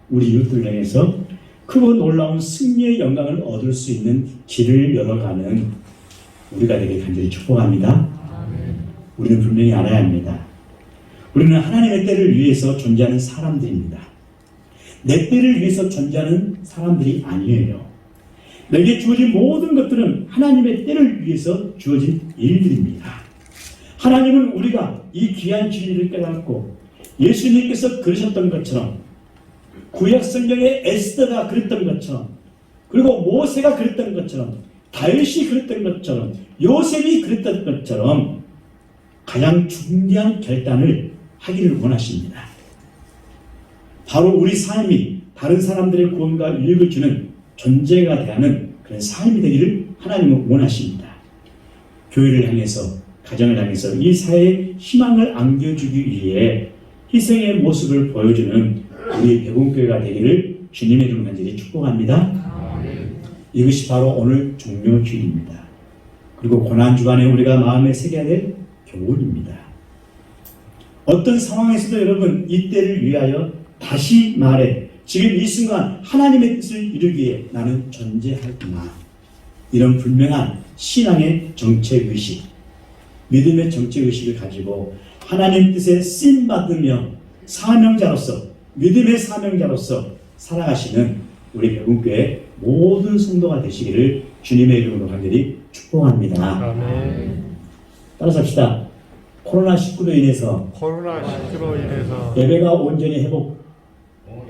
우리 이웃들을 향해서 크고 놀라운 승리의 영광을 얻을 수 있는 길을 열어가는 우리가 되길 간절히 축복합니다. 우리는 분명히 알아야 합니다. 우리는 하나님의 때를 위해서 존재하는 사람들입니다. 내 때를 위해서 존재하는 사람들이 아니에요. 내게 주어진 모든 것들은 하나님의 때를 위해서 주어진 일들입니다. 하나님은 우리가 이 귀한 진리를 깨닫고 예수님께서 그러셨던 것처럼 구약 성경의 에스더가 그랬던 것처럼 그리고 모세가 그랬던 것처럼 다윗이 그랬던 것처럼 요셉이 그랬던 것처럼 가장 중대한 결단을 하기를 원하십니다. 바로 우리 삶이 다른 사람들의 구원과 유익을 주는 존재가 대하는 그런 삶이 되기를 하나님은 원하십니다. 교회를 향해서, 가정을 향해서 이 사회에 희망을 안겨주기 위해 희생의 모습을 보여주는 우리 백운교회가 되기를 주님의 이름으로 간절히 축복합니다. 이것이 바로 오늘 종료주일입니다. 그리고 고난주간에 우리가 마음에 새겨야 될 교훈입니다. 어떤 상황에서도 여러분 이 때를 위하여 다시 말해 지금 이 순간 하나님의 뜻을 이루기 위해 나는 존재하구나. 이런 분명한 신앙의 정체의식, 믿음의 정체의식을 가지고 하나님 뜻에 쓰임받으며 사명자로서, 믿음의 사명자로서 살아가시는 우리 백운교회 모든 성도가 되시기를 주님의 이름으로 간절히 축복합니다. 아멘. 따라서 합시다. 코로나19로 인해서 예배가 예배가 온전히 회복,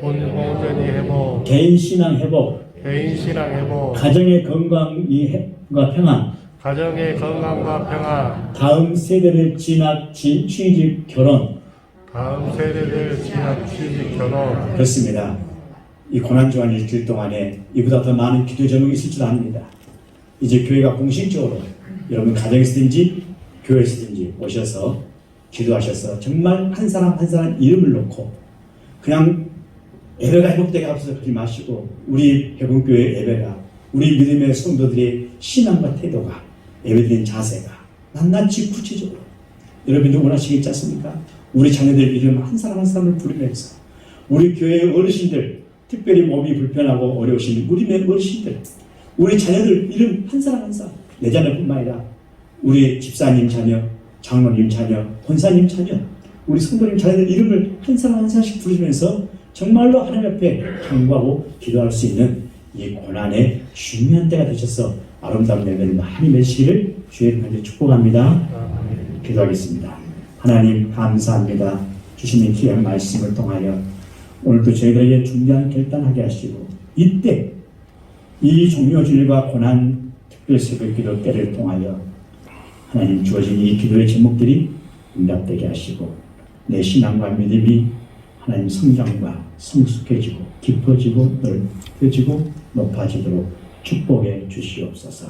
온전히 회복, 개인 신앙 회복, 개인 신앙 회복, 가정의 건강과 평안, 가정의 건강과 평화, 다음 세대를 진학, 취직, 결혼. 다음 세대들 진학, 취직, 결혼. 그렇습니다. 이 고난주간 일주일 동안에 이보다 더 많은 기도 제목이 있을 줄 압니다. 이제 교회가 공식적으로 여러분 가정에서든지 교회에서든지 오셔서 기도하셔서 정말 한 사람 한 사람 이름을 놓고 그냥 예배가 회복되게 앞서서 그러지 마시고 우리 회복교회 예배가 우리 믿음의 성도들의 신앙과 태도가 예배드린 자세가 낱낱이 구체적으로 여러분도 원하시겠지 않습니까? 우리 자녀들 이름 한 사람 한 사람을 부르면서 우리 교회 어르신들 특별히 몸이 불편하고 어려우신 우리 어르신들 우리 자녀들 이름 한 사람 한 사람 내 자녀뿐만 아니라 우리 집사님 자녀, 장로님 자녀, 권사님 자녀 우리 성도님 자녀들 이름을 한 사람 한 사람씩 부르면서 정말로 하나님 앞에 간구하고 기도할 수 있는 이 고난의 중요한 때가 되셔서 아름다운 예배를 많이 메시기를 주의 이름으로 축복합니다. 기도하겠습니다. 하나님 감사합니다. 주시는 귀한 말씀을 통하여 오늘도 저희들에게 중요한 결단하게 하시고 이때 이 종료주일과 고난 특별 새벽 기도 때를 통하여 하나님 주어진 이 기도의 제목들이 응답되게 하시고 내 신앙과 믿음이 하나님 성장과 성숙해지고 깊어지고 넓혀지고 높아지도록 축복해 주시옵소서.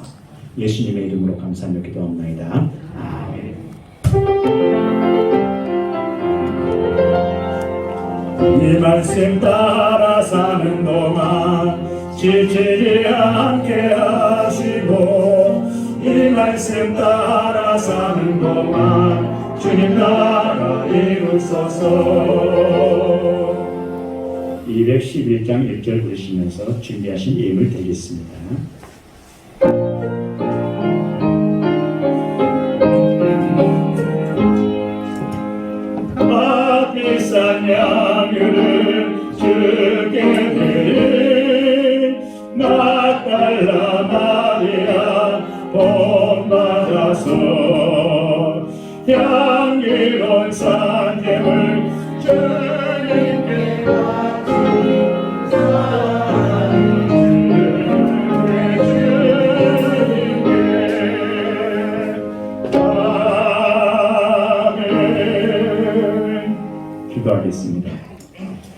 예수님의 이름으로 감사하며 기도합니다. 아멘. 이 말씀 따라 사는 동안 지치지 않게 하시고 이 말씀 따라 사는 동안 주님 나라 이루소서. 211장 1절 부르시면서 준비하신 예물 드리겠습니다. 비싼 양유를 주께 드린 막달라 마리아 본받아서 향기로운 산재물 주님께 기도하겠습니다.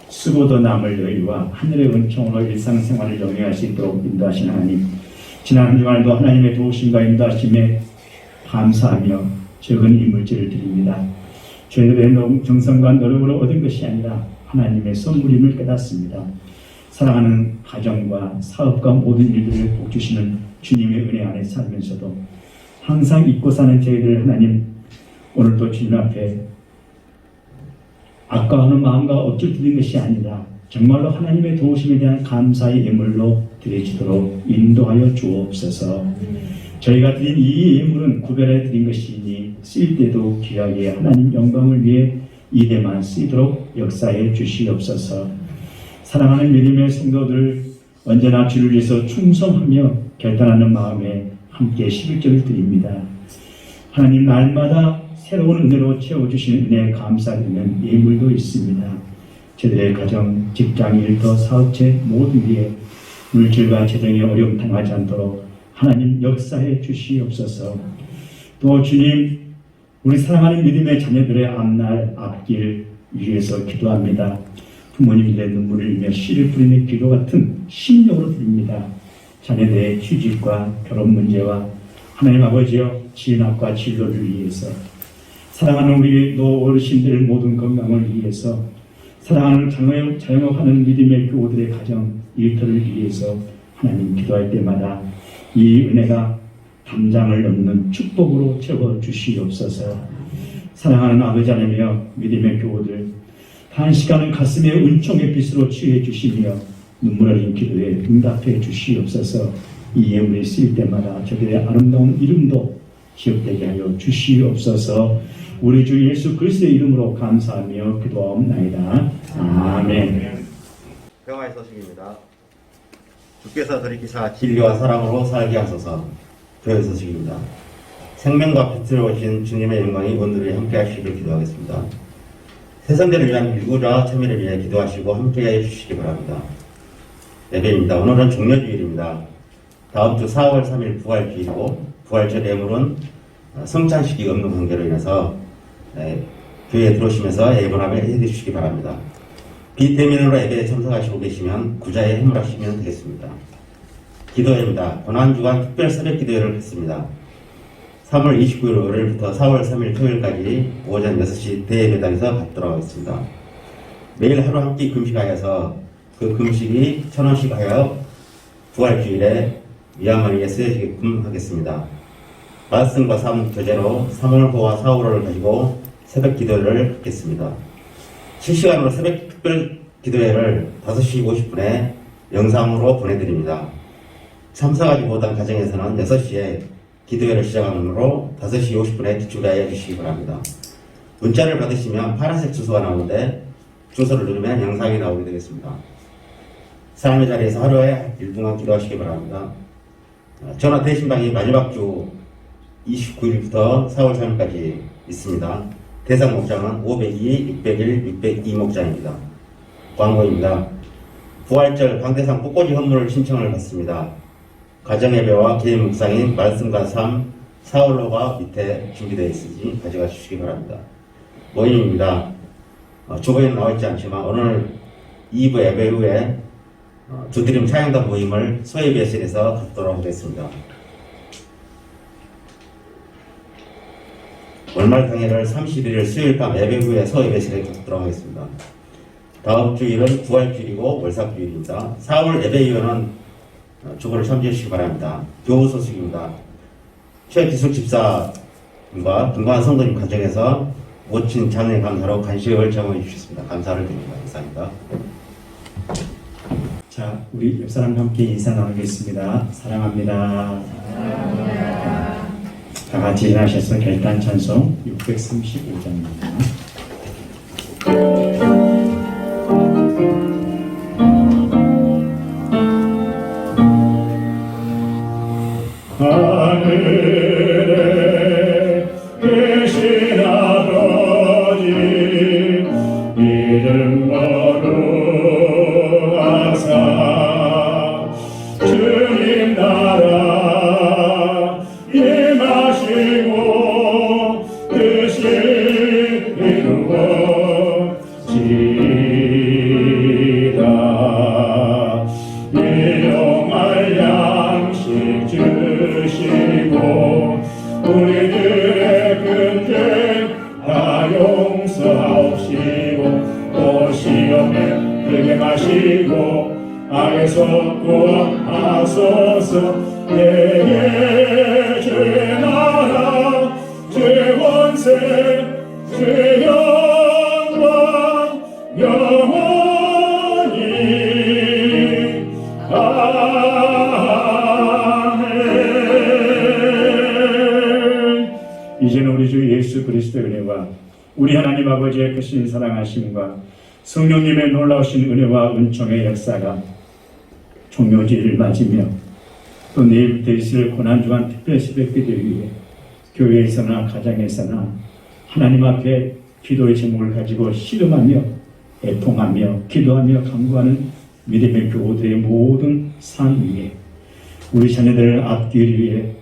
수고도 남을 여유와 하늘의 은총으로 일상생활을 영위할 수 있도록 인도하신 하나님, 지난 한 주간에도 하나님의 도우심과 인도하심에 감사하며 적은 이물질을 드립니다. 저희들의 정성과 노력으로 얻은 것이 아니라 하나님의 선물임을 깨닫습니다. 사랑하는 가정과 사업과 모든 일들을 복 주시는 주님의 은혜 안에 살면서도 항상 잊고 사는 저희들 하나님, 오늘도 주님 앞에 아까워하는 마음과 억지로 드린 것이 아니라 정말로 하나님의 도우심에 대한 감사의 예물로 드려지도록 인도하여 주옵소서. 저희가 드린 이 예물은 구별해 드린 것이니 쓸 때도 귀하게 하나님 영광을 위해 이대만 쓰이도록 역사해 주시옵소서. 사랑하는 믿음의 성도들 언제나 주를 위해서 충성하며 결단하는 마음에 함께 11절을 드립니다. 하나님 날마다 새로운 은혜로 채워주시는 은혜에 감사드리는 예물도 있습니다. 저들의 가정, 직장, 일터, 사업체 모든 일에 물질과 재정에 어려움 당하지 않도록 하나님 역사해 주시옵소서. 또 주님, 우리 사랑하는 믿음의 자녀들의 앞날, 앞길 위해서 기도합니다. 부모님들의 눈물을 흘리며 씨를 뿌리는 기도 같은 심령으로 드립니다. 자녀들의 취직과 결혼 문제와 하나님 아버지여 진학과 진로를 위해서 사랑하는 우리 노 어르신들 모든 건강을 위해서 사랑하는 자영업하는 믿음의 교우들의 가정 일터를 위해서 하나님 기도할 때마다 이 은혜가 담장을 넘는 축복으로 채워주시옵소서. 사랑하는 아버지 하나님이여 믿음의 교우들 한 시간은 가슴에 은총의 빛으로 취해 주시며 눈물 흘린 기도에 응답해 주시옵소서. 이 예물이 쓰일 때마다 저들의 아름다운 이름도 기억되게 하여 주시옵소서. 우리 주 예수 그리스도의 이름으로 감사하며 기도하옵나이다. 아멘. 평화의 소식입니다. 주께서 돌이키사 진리와 사랑으로 살게 하소서. 교회 소식입니다. 생명과 빛을 오신 주님의 영광이 오늘을 함께 하시기를 기도하겠습니다. 세상들을 위한 일구자 참여를 위해 기도하시고 함께 해주시기 바랍니다. 예배입니다. 오늘은 종려주일입니다. 다음 주 4월 3일 부활주일이고 부활절 예물은 성찬식이 없는 관계로 인해서 교회에 들어오시면서 예물함을 해주시기 바랍니다. 비대면으로 예배에 참석하시고 계시면 구자에 해물하시면 되겠습니다. 기도회입니다. 고난주간 특별 새벽 기도회를 했습니다. 3월 29일 월요일부터 4월 3일 토요일까지 오전 6시 대예배당에서 받도록 하겠습니다. 매일 하루 한 끼 금식하여서 그 금식이 1,000원씩 하여 부활주일에 위안만에게 쓰여지게끔 하겠습니다. 말씀과 삶 교재로 3월호와 4월호를 가지고 새벽 기도를 하겠습니다. 실시간으로 새벽 특별 기도회를 5시 50분에 영상으로 보내드립니다. 참석하지 못한 가정에서는 6시에 기도회를 시작하므로 5시 50분에 기출하여 주시기 바랍니다. 문자를 받으시면 파란색 주소가 나오는데 주소를 누르면 영상이 나오게 되겠습니다. 삶의 자리에서 하루에 1분간 기도하시기 바랍니다. 전화 대신방이 마지막 주 29일부터 4월 3일까지 있습니다. 대상 목장은 502, 601, 602 목장입니다. 광고입니다. 부활절 강대상 꽃꽂이 헌물을 신청을 받습니다. 가정예배와 개인 묵상인 말씀과 삶 4월호가 밑에 준비되어 있으니 가져가 주시기 바랍니다. 모임입니다. 주보에는 나와있지 않지만 오늘 2부 예배 후에 두드림 사양단 모임을 소예배실에서 갖도록 하겠습니다. 월말 당일을 31일 수요일 밤 예배 후에 소예배실에 갖도록 하겠습니다. 다음 주일은 부활주일이고 월삭주일입니다. 4월 예배위원은 주보를 참조해 주시기 바랍니다. 교우 소식입니다. 최기숙 집사님과 김관환 성도님 가정에서 모친 장례 감사로 간식을 제공해 주셨습니다. 감사를 드립니다. 감사합니다. 자, 우리 옆 사람과 함께 인사 나누겠습니다. 사랑합니다. 다 같이 일어나셔서 결단 찬송 635장입니다. 하늘에 계신 아버지 이름 거룩하사 주님 나라 임하시고 뜻이 이루어지이다. 일용할 양식 주시고 우리들의 근죄 다 용서하옵시고 또 시험에 들게 마시고 악에서 구원하소서. 내게 주의 나라 주의 권세 주의 영광 영원히 아멘. 이제는 우리 주 예수 그리스도의 은혜와 우리 하나님 아버지의 크신 사랑하심과 성령님의 놀라우신 은혜와 은총의 역사가 종료주일을 맞으며 또 내일부터 있을 고난주간 특별 새벽기도를 위해 교회에서나 가정에서나 하나님 앞에 기도의 제목을 가지고 씨름하며 애통하며 기도하며 간구하는 믿음의 교우들의 모든 삶 위에 우리 자녀들을 앞뒤를 위해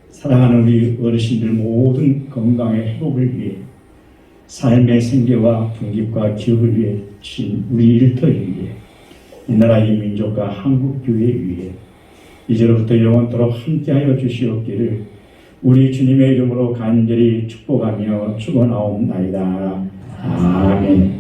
사랑하는 우리 어르신들 모든 건강의 회복을 위해 삶의 생계와 분깃과 기업을 위해 친 우리 일터를 위해 이 나라의 민족과 한국교회 위해 이제로부터 영원토록 함께하여 주시옵기를 우리 주님의 이름으로 간절히 축복하며 축원하옵나이다. 아멘.